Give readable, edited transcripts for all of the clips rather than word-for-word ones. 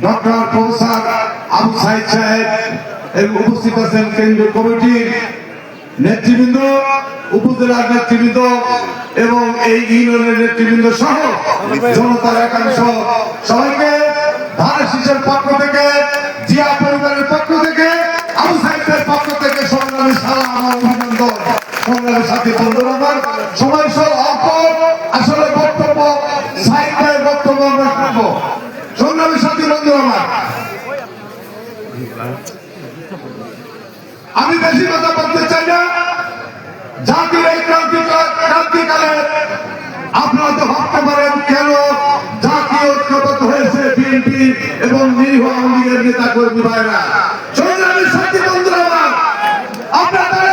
Doctor professor Abu Saeed সাহেব এবং উপস্থিত আছেন কেন্দ্রীয় কমিটির নেতৃবৃন্দ, উপজেলার নেতৃবৃন্দ এবং এই ইউনিয়নের নেতৃবৃন্দ সহ জনতার একাংশ, সবাইকে ধানের শীষের পক্ষ থেকে, জিয়া পরিবারের পক্ষ থেকে, আবু সাইদের পক্ষ থেকে সংগ্রামী সালাম ও অভিনন্দন। সংগ্রামী সাথী বন্ধুরা, আমার সময় অল্প, আসলে বক্তব্য সাইদের বক্তব্য আমরা শুনবো। সংগ্রামী সাথী বন্ধুরা আমার, আমি বেশি কথা বলতে চাই না। জাতির এই ক্রান্তিকালে আপনারা তো ভাবতে পারেন কেন জাতীয় ঐক্যবদ্ধ হয়েছে বিএনপি এবং নিরীহ আওয়ামী লীগের নেতা কর্মী ভাইরা। সংগ্রামী সাথী বন্ধুরা আমার, আপনাদের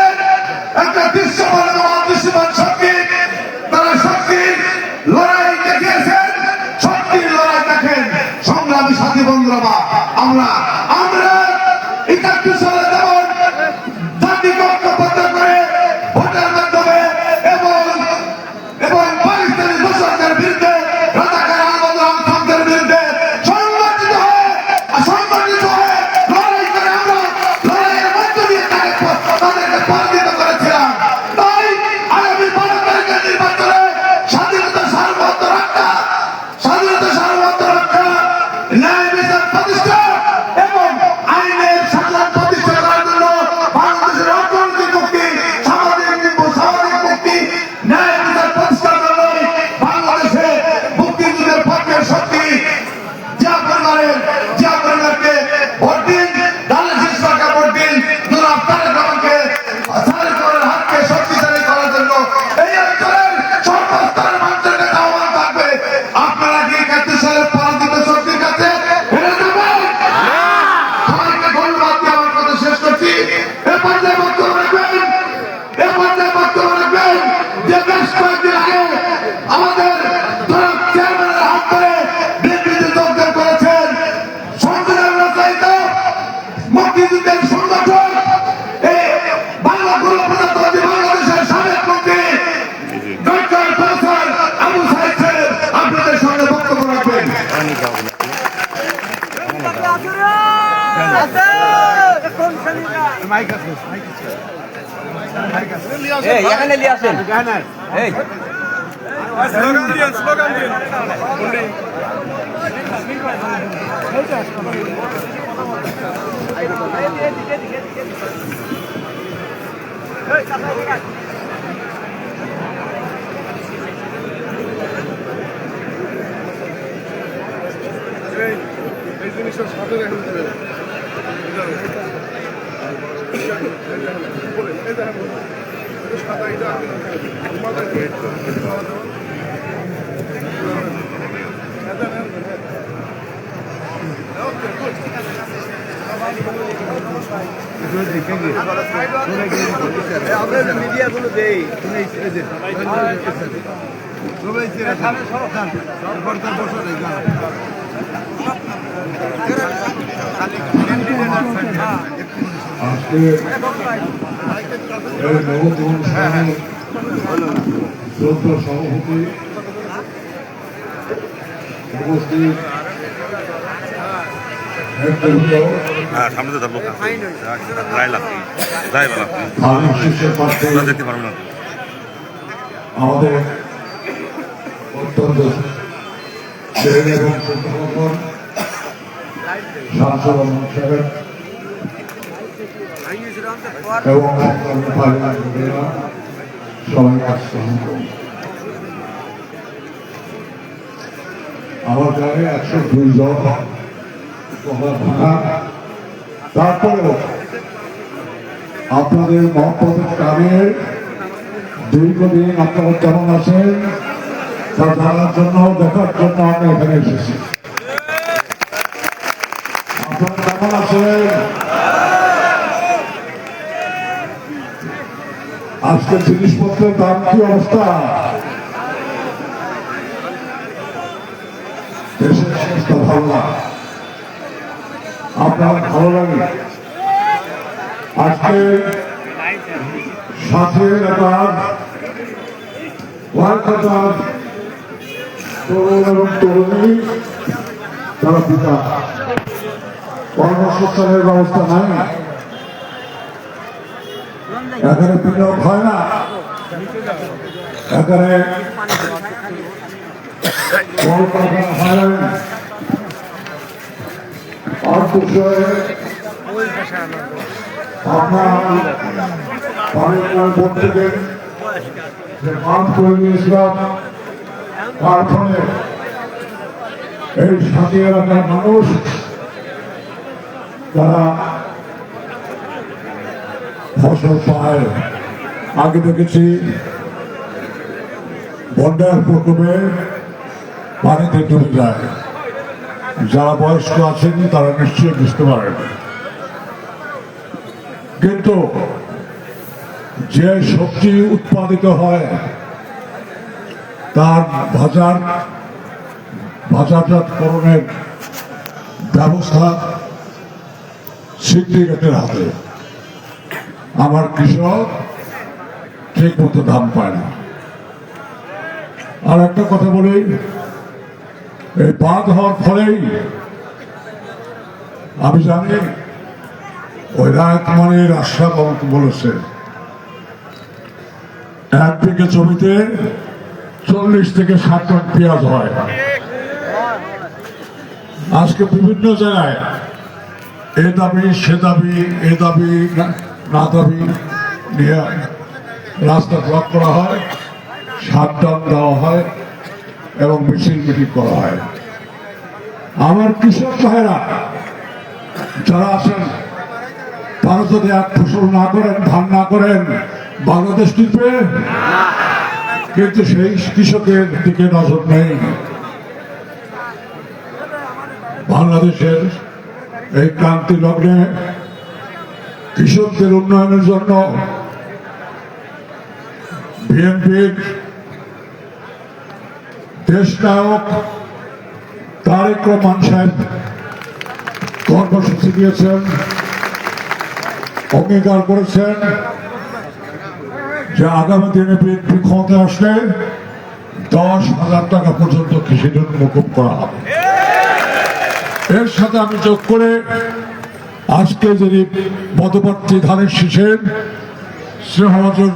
একটা দৃশ্যমান এবং অদৃশ্যমান শক্তি, তারা শক্তির লড়াই দেখিয়েছেন, শক্তির লড়াই দেখেন। সংগ্রামী সাথী বন্ধুরা আমার, আমরা ৭১ সালে যেমন জাতিকে ঐক্যবদ্ধ করে ভোটের মাধ্যমে এবং পাকিস্তানি দোসরদের বিরুদ্ধে, রাজাকার আন্দোলনের বিরুদ্ধে সংগঠিত হয়ে লড়াই করে আমরা লড়াইয়ের মধ্য দিয়ে তাদেরকে পরাজিত করেছিলাম। তাই আগামী 12 তারিখের নির্বাচনে স্বাধীনতা সার্বভৌমত্ব রক্ষা, ন্যায় বিচার প্রতিষ্ঠা এবং আইনের শাসন প্রতিষ্ঠা করার জন্য বাংলাদেশের অর্থনৈতিক মুক্তি, সামাজিক মুক্তি, ন্যায় বিচার প্রতিষ্ঠার জন্য বাংলাদেশে মুক্তিযুদ্ধের পক্ষের শক্তি জিয়া পরিবারকে ভোট দিন, ধানের শীষ সরকার ভোট দিন, জনাব তারেক রহমানকে, তারেক রহমানের হাতকে শক্তিশালী করার জন্য এই অঞ্চলের সর্বস্তরের মানুষের কাছে আহ্বান থাকবে, আপনারা কি ৭১ সালের পরাজিত শক্তির কাছে হেরে যাবেন? সবাইকে ধন্যবাদ দিয়ে আমার কথা শেষ করছি। এ পর্যায়ে বক্তব্য রাখবেন যে বেশ কয়েকদিন আগে আমাদের চেয়ারম্যানের হাত ধরে বিএনপিতে যোগদান করেছেন সংবিধান রচয়িত মুক্তিযুদ্ধের সংগঠন বাংলা গণপ্রজাতন্ত্রী বাংলাদেশের সাবেক মন্ত্রী ডক্টর প্রফেসর আবু সাইদ সাহেব আপনাদের সঙ্গে বক্তব্য রাখবেন। এখানে নিয়ে আসেন। স্লোগান দিন। এই জিনিসের সাথে রেখে দেবে। মিডিয়াগুলো দেই আজকে নবজীবন শ্রদ্ধা সভাপতি উপস্থিত সামনে তো যাবো যেতে পারবো না। আমাদের অত্যন্ত এবং শ্রদ্ধাভাজন সাংসদ সাহেব এবং সবাই আসছেন। আমার গায়ে 102 জন তারপরেও আপনাদের মহব্বতের কামের দীর্ঘদিন আপনারা কেমন আছেন তা জানার জন্য, দেখার জন্য আমরা এখানে এসেছি। আপনারা কেমন আছেন? আজকে জিনিসপত্রের দাম কি অবস্থা? দেশের অবস্থা ভালো না, আপনার ভালো লাগে। আজকে সাথে তরুণ এবং তরুণী তারা পিতা কর্মসংস্থানের ব্যবস্থা নাই, এখানে বিনিয়োগ হয় না, এখানে কলকারখানা হয় না, আর বিষয়ে আপনার থেকে যে মাঠ করে নিয়েছিলাম, তার ফলে এই সাথী এলাকার মানুষ তারা ফসল পায়। আগে দেখেছি বন্যার প্রকোপে পানিতে ডুবে যায়, যারা বয়স্ক আছেন তারা নিশ্চয়ই বুঝতে পারেন। কিন্তু যে সবজি উৎপাদিত হয় তার বাজারজাতকরণের ব্যবস্থা সিন্ডিকেটের হাতে। আমার কৃষক ঠিক মতো দাম পায় না। আর একটা কথা বলি, এই বাঁধ হওয়ার ফলেই আমি জানি ওই রায়কুমারীর আশা বলেছে 1 বিঘে জমিতে 40 থেকে 60 টন পেঁয়াজ হয়। আজকে বিভিন্ন জায়গায় এ দাবি সে দাবি, এ দাবি না দাবি নিয়ে রাস্তা ব্লক করা হয়, শাটডাউন দেওয়া হয় এবং মিছিল মিটিং করা হয়। আমার কৃষক ভাইরা যারা আছেন তারা যদি এক ফসল না করেন, ধান না করেন, বাংলাদেশ টিকবে। কিন্তু সেই কৃষকের দিকে নজর নেই। বাংলাদেশের এই ক্রান্তি লগ্নে কৃষকদের উন্নয়নের জন্য বিএনপির দেশ নায়ক তারেক রহমান সাহেব কর্মসূচি দিয়েছেন, অঙ্গীকার করেছেন যে আগামী দিনে বিএনপি ক্ষমতায় আসলে 10,000 টাকা পর্যন্ত কৃষি ঋণ মকুব করা হবে। এর সাথে আমি যোগ করে আজকে যিনি পদপ্রার্থী ধানের শীষের স্নেহভাজন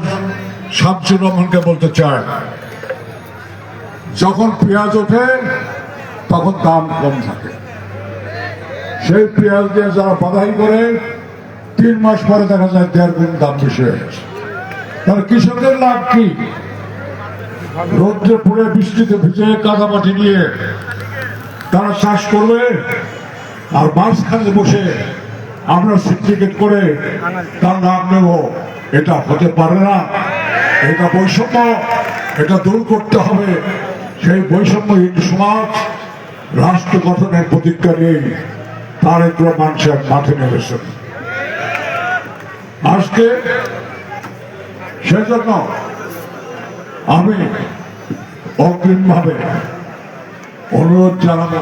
শামসুর রহমানকে বলতে চাই, যখন পেঁয়াজ ওঠে তখন দাম কম থাকে, সেই পেঁয়াজ দিয়ে যারা বাধাই করে 3 মাস পরে দেখা যায় 1.5 গুণ দাম বেশি হয়ে গেছে। তাহলে কৃষকের লাভ কি? রোদ্রে পুড়ে বৃষ্টিতে ভিজে কাদামাটি নিয়ে তারা চাষ করবে, আর মাঝখানে বসে আমরা সিন্ডিকেট করে তার লাভ নেব। এটা হতে পারে না, এটা বৈষম্য, এটা দূর করতে হবে। সেই বৈষম্যহীন সমাজ রাষ্ট্র গঠনের প্রতিজ্ঞা নিয়ে তারেক রহমান সাহেব মাঠে নেমেছেন। আজকে সেজন্য আমি অগ্রিমভাবে অনুরোধ জানাবো,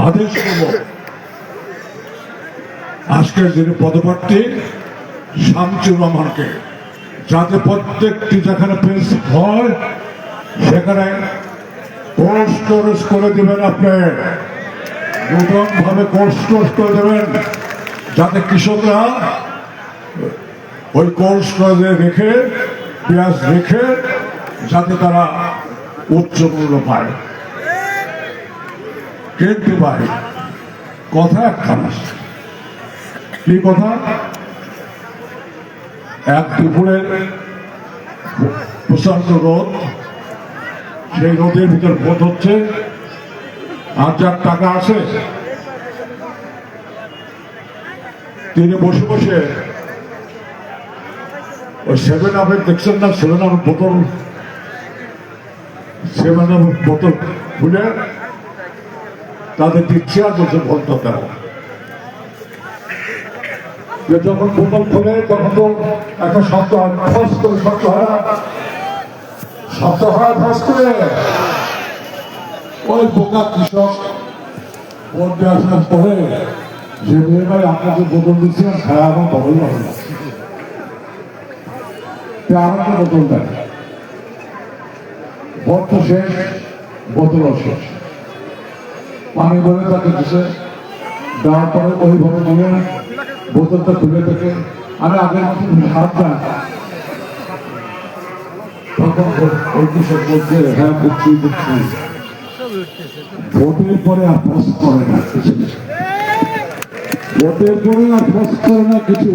আদেশ করব, আজকের যিনি পদপ্রার্থী শামসুর রহমানকে যাতে প্রত্যেকটি যেখানে পেন্সিল হয় সেখানে কোল্ড স্টোরেজ করে দেবেন, আপনি নতুন ভাবে কোল্ড স্টোরেজ করে দেবেন, যাতে কৃষকরা ওই কোল্ড স্টোরেজে রেখে পেঁয়াজ রেখে যাতে তারা উচ্চ মূল্য পায়। কিন্তু ভাই কথা একখানা, কি কথা? এক দুপুরে প্রচন্ড রোদ, সেই রোদের ভিতর ভোট হচ্ছে, আর যার টাকা আছে তিনি বসে বসে ওই 7-Up দেখছেন না, 7-Up বোতল, 7-Up বোতল খুলে তাদের দিচ্ছে আর বলছে ভোটটা দেওয়া। যখন বোতল খোলে তখন তো একটা শব্দ হয়, ফস করে শব্দ হয়, ফস করে। ওই বোকা কৃষক ভোট দেওয়ার পরে যে মেয়ে ভাই আপনাকে বোতল দিচ্ছিলেন, খায় আমার বড়ই ভালো লাগছে, আমাকে বোতল দেয়। ভোট তো শেষ, বোতলও শেষ। পানি ভরে তাকে দিছে, দেওয়ার পরে ওইভাবে নিয়ে বোতলটা তুলে থেকে আমি আগের মতন হাত দেয় তখন ওই কৃষক বলছে হ্যাঁ বুঝছি বুঝছি। ভোটের পরে আর ফস করে না কিছু, ভোটের পরে আর ফস করে না কিছু।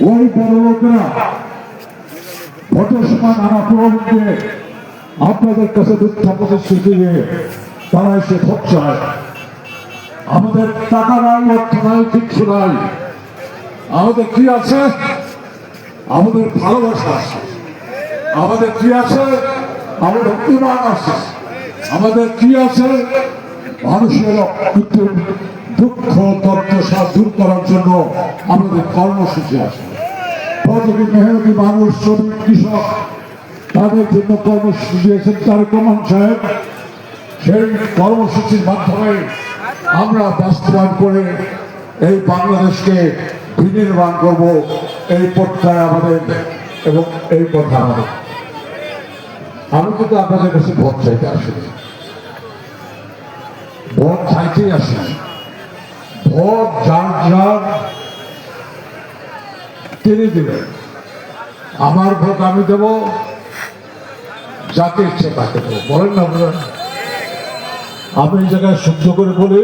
ওই বড় লোকেরা ভোটের সময় নানা প্রভাব দিয়ে আপনাদের কাছে মিথ্যা প্রতিশ্রুতি দিয়ে তারা এসে ভোট চায়। আমাদের টাকা নাই, অর্থ নাই, কিচ্ছু নাই। আমাদের কি আছে? আমাদের ভালোবাসা আছে। আমাদের কি আছে? আমাদের ইমান আছে। আমাদের কি আছে? মানুষের দুঃখ দুর্দশা দূর করার জন্য আমাদের কর্মসূচি আছে। প্রতিটি মেহনতি মানুষ, শ্রমিক, কৃষক তাদের জন্য কর্মসূচি দিয়েছেন তারেক রহমান সাহেব। সেই কর্মসূচির মাধ্যমে আমরা বাস্তবায়ন করে এই বাংলাদেশকে বিনির্মাণ করব, এই প্রত্যয় আমাদের এবং এই কথা আমাদের। আমি কিন্তু আপনাদের কাছে ভোট চাইতে আসিনি, ভোট চাইতেই আসিনি। ভোট যার যার তিনি দেবেন। আমার ভোট আমি দেব, যাকে ইচ্ছে তাকে দেবো। বলেন না বলেন? আমি এই জায়গায় সহ্য করে বলি,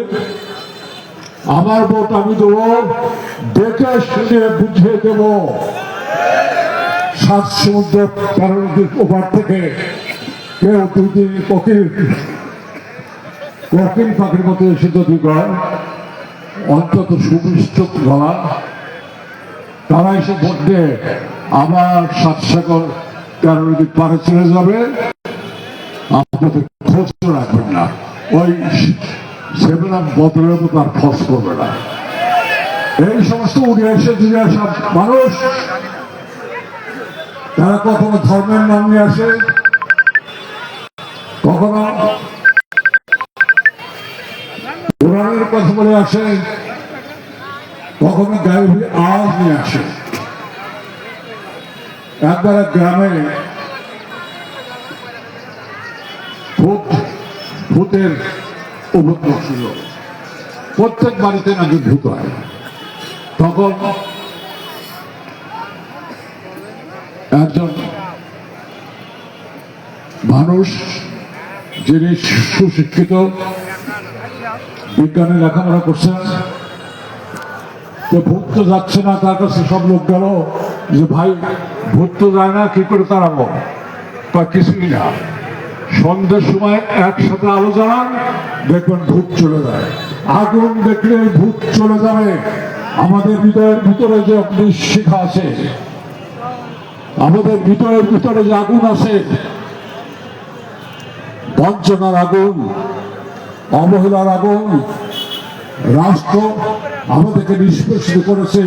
আমার ভোট আমি দেবো, দেখে শুনে বুঝিয়ে দেব। সাত সমুদ্র পারের ওপার থেকে কেউ দুই দিন কোকিল পাখির মতো এসে যদি গয়, অন্তত সুমিষ্ট গলা, তারা এসে ভোট দিয়ে আমার 7 সাগর 13 নদী পারে চলে যাবে। আপনাদের খোঁজ রাখবেন না, ওই 7 আপ বদলের মতো আর খোঁজ করবে না। এই সমস্ত উড়ে এসে জুড়ে আসা মানুষ, তারা কখনো ধর্মের নাম নিয়ে আসে, কখনো কোরআনের কথা বলে আসে, কখনো গায়ে আওয়াজ নিয়ে আসে। একবার এক গ্রামে ভূতের উপদ্রব ছিল, প্রত্যেক বাড়িতে নাকি ভূত হয়। তখন একজন মানুষ, যিনি সুশিক্ষিত, বিজ্ঞানে লেখাপড়া করছেন, ভূত তো যাচ্ছে না, তার কাছে সব লোক গেল যে ভাই ভূত তো যায় না, কি করে তাড়াবো? তা কিছুই না, সন্ধ্যের সময় একসাথে আলো জ্বালান, দেখবেন ভূত চলে যায়। আগুন দেখলে ভূত চলে যাবে। আমাদের হৃদয়ের ভিতরে যে অগ্নিশিখা আছে, আমাদের ভিতরের ভিতরে যে আগুন আছে, বঞ্চনার আগুন, অবহেলার আগুন, রাষ্ট্র আমাদেরকে নিষ্পেষিত করেছে,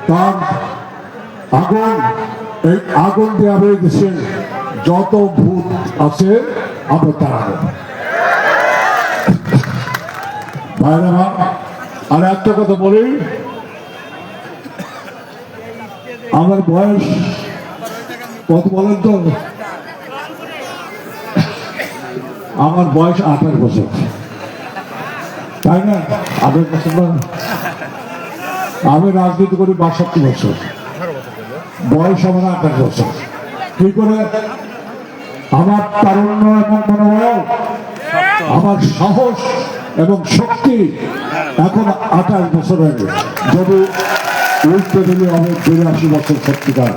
তার আগুন, এই আগুন দিয়ে আমাদের দেশে যত ভূত আছে আমরা তাড়াবো। ভাইরা, আর একটা কথা বলি, আমার বয়স কত বলেন তো? আমার বয়স 28 বছর, তাই না? 28 বছর না? আমি রাজনীতি করি 62 বছর, বয়স আমার 28 বছর। কি করে? আমার তারুণ্য এবং মনোবল, আমার সাহস এবং শক্তি এখন 28 বছর আগে, যদি উল্টে দিলে হবে 82 বছর সত্যিকার।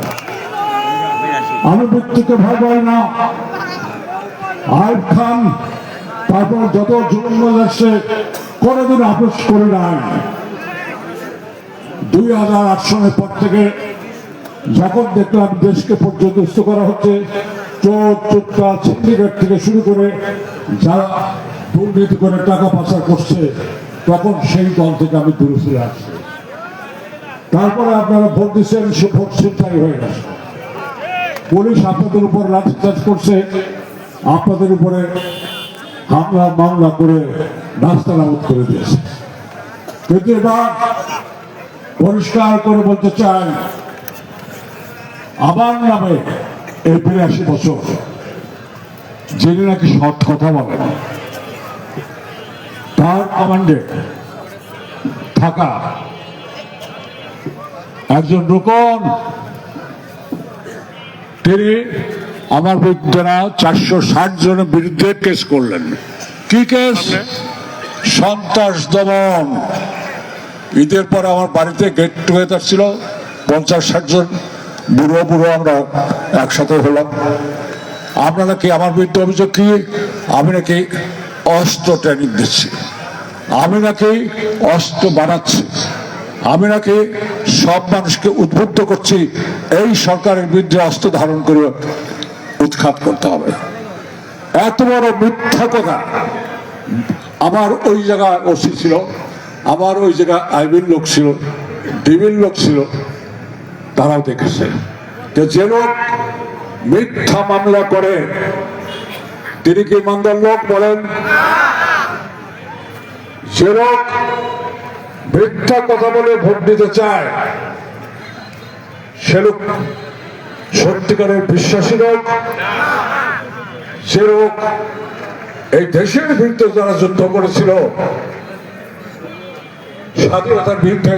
আমি মৃত্যুকে ভয় পাই না। আইব খান তারপর যত জন্ম আসছে কোনোদিন আপোষ করে নাই। 2008 সালের পর থেকে যখন দেখলাম দেশকে পর্যদস্ত করা হচ্ছে, চোর চোরটা সিন্ডিকেট থেকে শুরু করে যারা দুর্নীতি করে টাকা পাচার করছে, তখন সেই দল থেকে আমি দূরে ফিরে আসছি। তারপরে আপনারা ভোট দিচ্ছেন, সে ভোট ছিনতাই হয়ে গেছে। পুলিশ আপনাদের উপর লাঠিচার্জ করছে, আপনাদের উপরে হামলা মামলা করে নাস্তানাবুদ করে দিয়েছে। কিন্তু এবার পরিষ্কার করে বলতে চাই, আমার নামে এই 82 বছর যিনি নাকি সৎ কথা বলেন, তার কমান্ডে থাকা একজন রুকন, তিনি আমার বিরুদ্ধে না 460 জনের বিরুদ্ধে কেস করলেন। কি কেস? সন্ত্রাস দমন। ঈদের পরে আমার বাড়িতে গেট টুগেদার ছিল, 50-60 জন বুড়ো বুড়ো আমরা একসাথে হলাম। আপনারা কি আমার বিরুদ্ধে অভিযোগ কি? আমি নাকি অস্ত্র ট্রেনিং দিচ্ছি, আমি নাকি অস্ত্র বানাচ্ছি, আমি নাকি সব মানুষকে উদ্বুদ্ধ করছি এই সরকারের বিরুদ্ধে অস্ত্র ধারণ করে উৎখাত করতে হবে। এত বড় মিথ্যা কথা। আমার ওই জায়গায় ওসি ছিল, আমার ওই জায়গায় আইবির লোক ছিল, ডিবির লোক ছিল, তারাও দেখেছে যে লোক মিথ্যা মামলা করে তিনি কি ইমানদার লোক বলেন? যে লোক মিথ্যা কথা বলে ভোট দিতে চায় সে লোক সত্যিকারের বিশ্বাসী লোক? সে লোক এই দেশের বিরুদ্ধে যারা যুদ্ধ করেছিল, স্বাধীনতার বিরুদ্ধে,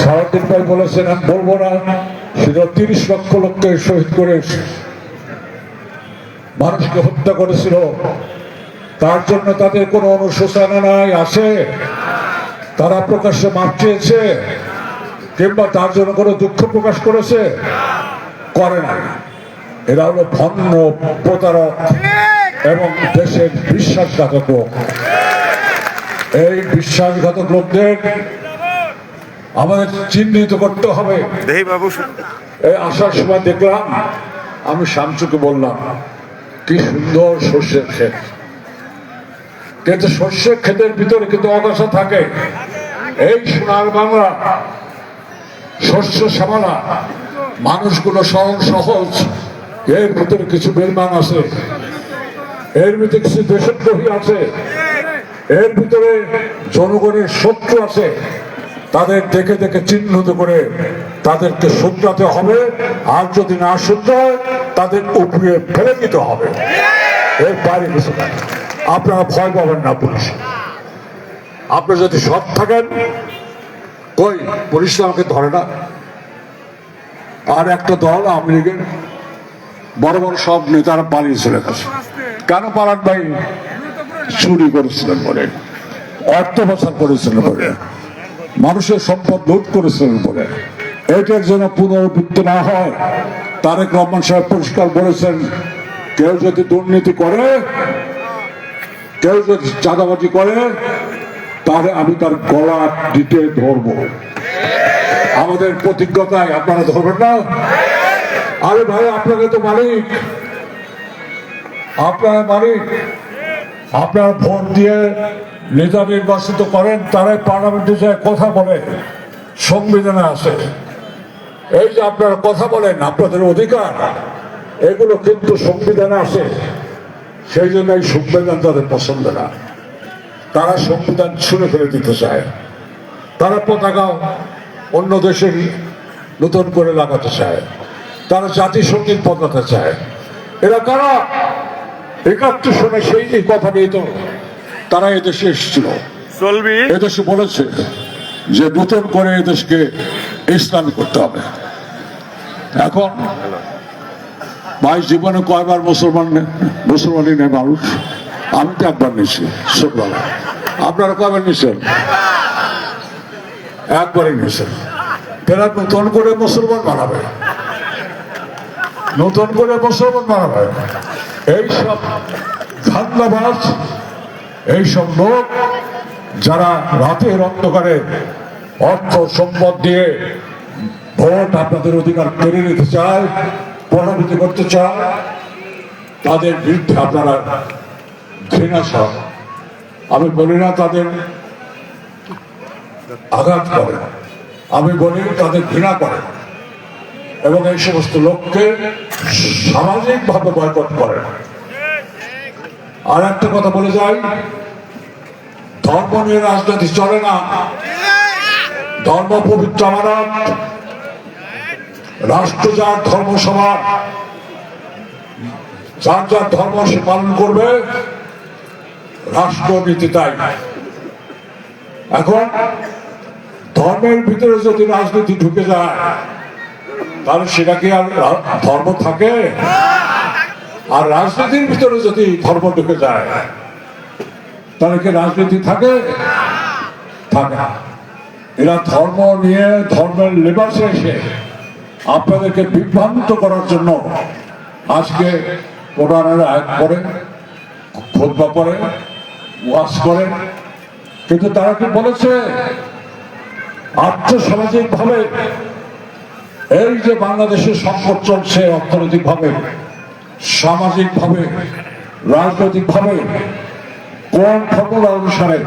সারাদিন ভাই বলেছেন, আমি বলবো না, সেটা 30 লক্ষ লোককে শহীদ করে মানুষকে হত্যা করেছিল, তার জন্য তাদের কোনো অনুশোচনা নাই আছে? তারা প্রকাশ্যে মাপ চেয়েছে কিংবা তার জন্য কোনো দুঃখ প্রকাশ করেছে? করে না। এরা হলো ভণ্ড, প্রতারক এবং দেশের বিশ্বাসঘাতক লোক। এই বিশ্বাসঘাতক লোকদের আমাদের চিহ্নিত করতে হবে। এই আসার সময় দেখলাম, আমি শামসুকে বললাম, কি সুন্দর সর্ষের ক্ষেত, কিন্তু সর্ষের ক্ষেতের ভিতরে কিন্তু অগাছা থাকে। এই সোনার বাংলা শস্য শ্যামলা, মানুষগুলো সহজ সহজ, এর ভিতরে কিছু বেইমান আছে, এর ভিতরে কিছু দেশদ্রোহী আছে, এর ভিতরে জনগণের শত্রু আছে। তাদের দেখে দেখে চিহ্নিত করে তাদেরকে শুধরাতে হবে, আর যদি না শুধরায় তাদের উপরে ফেলে দিতে হবে। এর বাইরে কিছু না। আপনারা ভয় পাবেন না পুলিশ। আপনি যদি সৎ থাকেন, কই পুলিশ আমাকে ধরে না। আর একটা দল আওয়ামী লীগের বড় বড় সব নেতারা পালিয়ে চলে গেছে। কেন পালান ভাই? চুরি করেছিলেন বলে, অর্থ পাচার করেছিলেন বলে, মানুষের সম্পদ লুট করেছিলেন বলে। এটার জন্য পুনরাবৃত্তি না হয়, তারেক রহমান সাহেব পরিষ্কার বলেছেন, কেউ যদি দুর্নীতি করে, কেউ যদি চাঁদাবাজি করে, তাহলে আমি তার গলা দিতে ধরবো। আমাদের প্রতিজ্ঞতায় আপনারা ধরবেন না? আরে ভাই, আপনাকে তো মালিক, আপনারা মালিক, আপনারা ভোট দিয়ে নেতা নির্বাচিত করেন, তারাই পার্লামেন্টে যায় কথা বলে, সংবিধানে আছে। এই যে আপনারা কথা বলেন, আপনাদের অধিকার, এগুলো কিন্তু সংবিধানে আছে। সেই জন্য এই সংবিধান তাদের পছন্দ না। তারা সংবিধান ছুঁড়ে ফেলে দিতে চায়। তারা পতাকা অন্য দেশের নতুন করে লাগাতে চায়, তারা জাতিসংগীত পতাকা চায়। এরা কারা? 71 সনে সেই এই কথা নিয়ে তো তারা এদেশে এসেছিল, এদেশে বলেছে যে নতুন করে এদেশকে ইসলামী করতে হবে। এখন ভাই, জীবনে কয়বার মুসলমানই নেই মানুষ? আমি তো একবার নিয়েছি ছোটবেলা। আপনারা কয়বার নিয়েছেন? একবারই নিয়েছেন। এরা নতুন করে মুসলমান বানাবে, নতুন করে মুসলমান বানাবে। এইসব ধান্দাবাজ, এইসব লোক যারা রাতের অন্ধকারে অর্থ সম্পদ দিয়ে ভোট আপনাদের অধিকার কেড়ে নিতে চায়, প্রভাবিত করতে চায়, তাদের বিরুদ্ধে আপনারা ঘৃণা সহ, আমি বলি না তাদের আঘাত করে, আমি বলি তাদের ঘৃণা করে, এবং এই সমস্ত লোককে সামাজিকভাবে বয়কট করে। আর একটা কথা বলে যাই, ধর্ম নিয়ে রাজনীতি চলে না। ধর্ম পবিত্র আমানত, রাষ্ট্র যার ধর্ম সবার, যার যার ধর্ম সে পালন করবে। রাষ্ট্রনীতি তাই। এখন ধর্মের ভিতরে যদি রাজনীতি ঢুকে যায় তাহলে সেটা কি আর ধর্ম থাকে? আর রাজনীতির ভিতরে যদি ধর্ম ঢুকে যায় তাহলে কি রাজনীতি থাকে? থাকে না। এরা ধর্ম নিয়ে ধর্মের লেবাসে এসে আপনাদেরকে বিভ্রান্ত করার জন্য আজকে কোরআনের আয়াত করে, খুতবা করে, ওয়াজ করে, কিন্তু তারা কি বলেছে আর্থসামাজিক ভাবে এই যে বাংলাদেশের সংকট চলছে, অর্থনৈতিক ভাবে, সামাজিক ভাবে, রাজনৈতিক ভাবে কোন ফর্মুলা অনুসারে,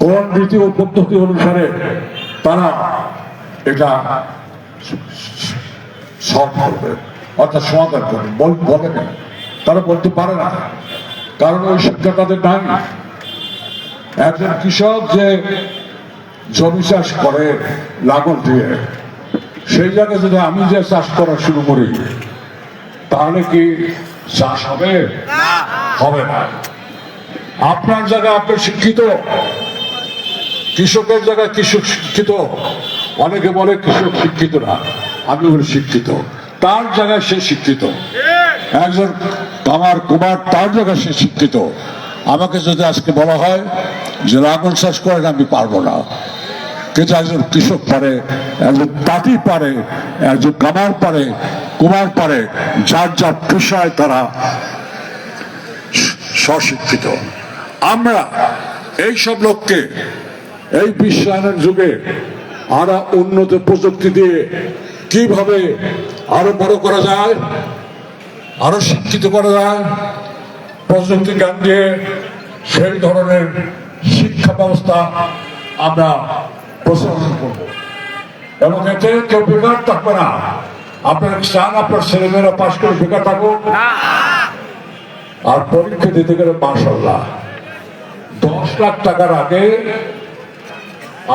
কোন রীতি ও পদ্ধতি অনুসারে তারা এটা সলভ করবে, অর্থাৎ সমাধান করবে, বলে না। তারা বলতে পারে না, কারণ ওই শিক্ষা তাদের নাই। একজন কৃষক যে জমি চাষ করে লাঙল দিয়ে, সেই জায়গায় যদি আমি যে চাষ করা শুরু করি তাহলে কি চাষ হবে? হবে না। আপনার জায়গায় আপনি শিক্ষিত, কৃষকের জায়গায় কৃষক শিক্ষিত। অনেকে বলে কৃষক শিক্ষিত না, আমি বলি শিক্ষিত। তার জায়গায় সে শিক্ষিত। একজন কামার কুমার, তার জায়গায় সে শিক্ষিত। আমাকে যদি আজকে বলা হয় যে লাঙল চাষ করেন, আমি পারবো না, কিন্তু একজন কৃষক পারে, একজন তাঁতি পারে, একজন কামার পারে, কুমার পারে, যার যার পেশায় তারা স্বশিক্ষিত। আমরা এইসব লোককে এই বিশ্বায়নের যুগে আরো উন্নত প্রযুক্তি দিয়ে কিভাবে আরো বড় করা যায়, আরো শিক্ষিত করা যায়, প্রযুক্তি জ্ঞান দিয়ে সেই ধরনের শিক্ষা ব্যবস্থা আমরা প্রচলন করব এবং এতে কেউ বেকার থাকবে না। আপনারা চান আপনার ছেলেমেয়েরা পাশ করে বেকার থাকুক? আর পরীক্ষা দিতে গেলে মাশাআল্লাহ 10 লাখ টাকার আগে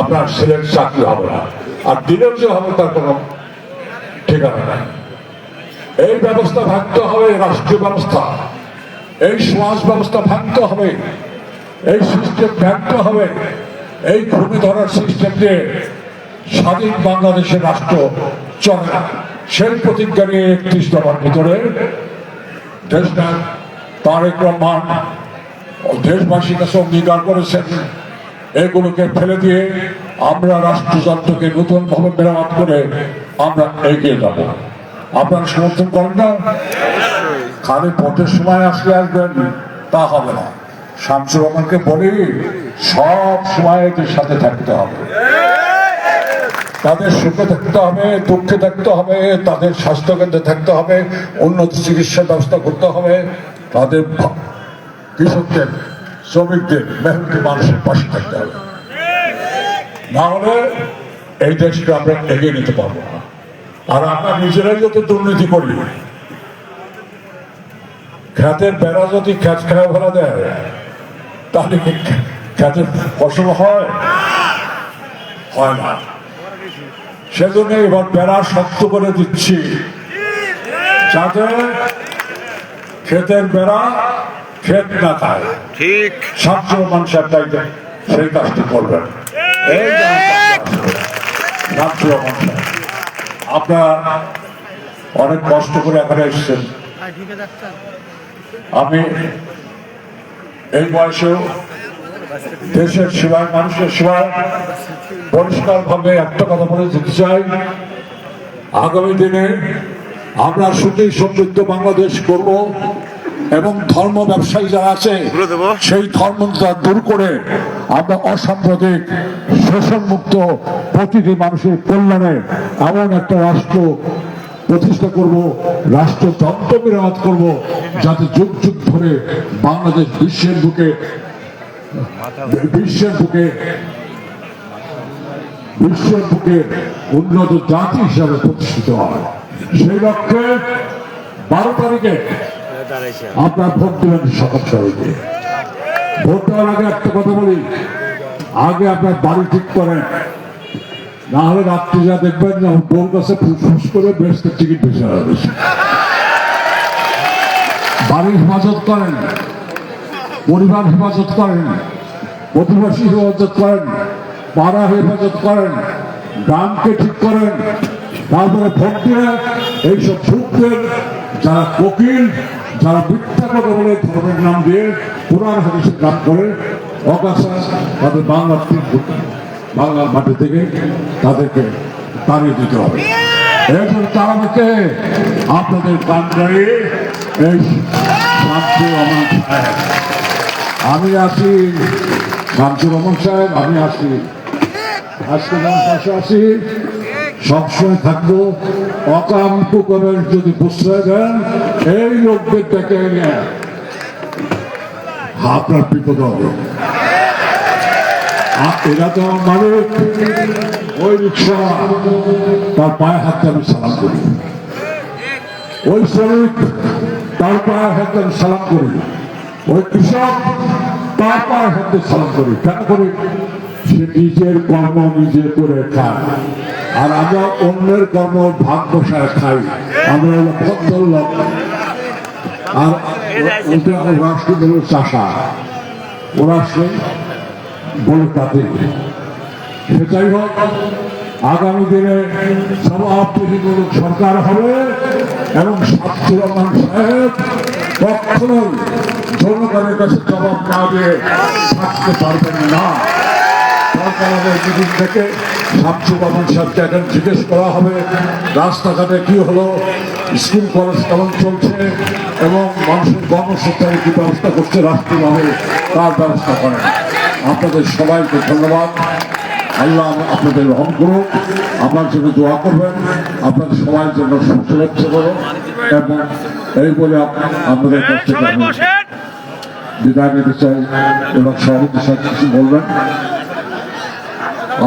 আপনার ছেলের চাকরি হবে না, আর দিলেও যে হবে তার কোনো ঠিকানা নাই। এই ব্যবস্থা ভাঙতে হবে, রাষ্ট্রীয় ব্যবস্থা, এই সমাজ ব্যবস্থা ভাঙতে হবে, এই সিস্টেম ভাঙতে হবে। এই ঘুরে ধরার সিস্টেম দিয়ে স্বাধীন বাংলাদেশের রাষ্ট্র চলে না। সেই প্রতিজ্ঞা নিয়ে 31 দফার ভিতরে দেশনায়ক তারেক রহমান দেশবাসীর কাছে অঙ্গীকার করেছেন, এগুলোকে ফেলে দিয়ে আমরা রাষ্ট্রযন্ত্রকে নতুন ভাবে মেরামত করে আমরা এগিয়ে যাব। আপনারা সমর্থন করেন না? খালি ভোটের সময় আসলে আসবেন তা হবে না। শামসুর রহমানকে বলি, সব সময় এদের সাথে থাকতে হবে, তাদের সুখে থাকতে হবে, দুঃখে থাকতে হবে, তাদের স্বাস্থ্যকেন্দ্রে থাকতে হবে, উন্নত চিকিৎসা ব্যবস্থা করতে হবে, তাদের কৃষকদের, শ্রমিকদের, মেহনতি মানুষের পাশে থাকতে হবে। না হলে এই দেশকে আমরা এগিয়ে নিতে পারবো না। আর আমরা নিজেরাই যদি দুর্নীতি করি, খ্যাতের বেড়া যদি খ্যাত খেলা ফেলা দেয় তাহলে কি খ্যাতের ফসল হয়? হয় না। সেজন্য এবার বেড়া শক্ত করে দিচ্ছি, যাতে ক্ষেতের বেড়া ক্ষেত না খায়। ঠিক। ছাত্র মানুষের চাইতে সেই কাজটি করবেন। এই ছাত্র মানুষ, আপনারা অনেক কষ্ট করে এখানে এসেছেন। আমি এই বয়সেও দেশের সেবায়, মানুষের সেবায় পরিষ্কার ভাবে একটা কথা বলে যেতে চাই, আগামী দিনে আমরা সুখী সমৃদ্ধ বাংলাদেশ করব এবং ধর্ম ব্যবসায়ী যারা আছে সেই ধর্মটা দূর করে আমরা অসাম্প্রদায়িক, শোষণমুক্ত, প্রতিটি মানুষের কল্যাণে এমন একটা রাষ্ট্র প্রতিষ্ঠা করব, রাষ্ট্রযন্ত্র মেরামত করব, যাতে যুগ যুগ ধরে বাংলাদেশ বিশ্বের বুকে উন্নত জাতি হিসাবে প্রতিষ্ঠিত হয়। সেই লক্ষ্যে 12 তারিখে আপনার ভোট দেবেন সকাল সকালে। ভোট দেওয়ার আগে একটা কথা বলি, আগে আপনার বাড়ি ঠিক করেন, না হলে রাত্রি যা দেখবেন না বউর কাছে ফুসফুস করে বেহেশতের টিকিট বেশি হবে। বাড়ির হেফাজত করেন, পরিবার হেফাজত করেন, প্রতিবেশী হেফাজত করেন, পাড়া হেফাজত করেন, গ্রামকে ঠিক করেন, তারপরে ভোট দিয়ে এইসব ভূতদের যারা কোকিল, যারা মিথ্যা কথা বলে ধর্মের নাম দিয়ে পুরাণ হাদিসের কাজ করে অগাছা তাদের বাংলার মাটি থেকে তাদেরকে তাড়িয়ে দিতে হবে। এরপর তারাকে আপনাদের কান্ডারে এই শামসুর রহমান সাহেব, আমি আছি শামসুর রহমান সাহেব, আমি আছি আজকে আমার পাশে আছি, সবসময় থাকবো। অকাম কুকরের যদি প্রশ্রয় দেন এই লোকদের ডেকে এনে আপনার বিপদ হবে। এরা তো আমার মালিক, ওই রিক্সা তার পায়ে হাতে আমি সালাম করি, ওই শ্রমিক তার পায়ে হাতে আমি সালাম করি, ওই কৃষক তার পায়ে হাতে সালাম করি। কেন করি? সে নিজের কর্ম নিজে করে খায়, আর আমরা অন্যের কর্ম ভাগ বসায় খাই। আমরা হলো ভদ্র লোক, আর ওটা রাষ্ট্র হলো চাষা, ওরা সে বলে তাদের। সেটাই হোক, আগামী দিনে সমাজমূলক সরকার হবে এবং শামসুর রহমান সাহেব কখনোই জনগণের কাছে জবাব না দিয়ে থাকতে পারবেন না। সরকারের মিটিং থেকে শামসুর রহমান সাহেবকে এখন জিজ্ঞেস করা হবে রাস্তাঘাটে কি হলো, স্কুল কলেজ কেমন চলছে এবং মানুষের কর্মসংস্থানের কি ব্যবস্থা করছে রাষ্ট্রীয়ভাবে তার ব্যবস্থা করেন। আপনাদের সবাইকে ধন্যবাদ। আল্লাহ আপনাদের রহম করুন, আপনার জন্য দোয়া করবেন, আপনাদের সবাই জন্য সুরক্ষা করুন এবং এই বলে আপনাদের কাছ থেকে বিদায় নিতে চাই এবং সভাপতির সাথে কিছু বলবেন।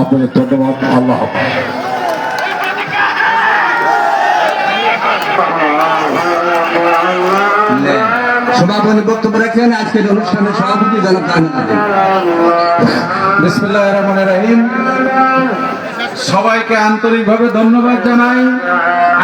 আপনাদের ধন্যবাদ। আল্লাহ হাফেজ। সভাপতি বক্তব্য রাখেন আজকের অনুষ্ঠানের সভাপতি জনাব তাহির। বিসমিল্লাহির রহমানির রহিম। সবাইকে আন্তরিকভাবে ধন্যবাদ জানাই।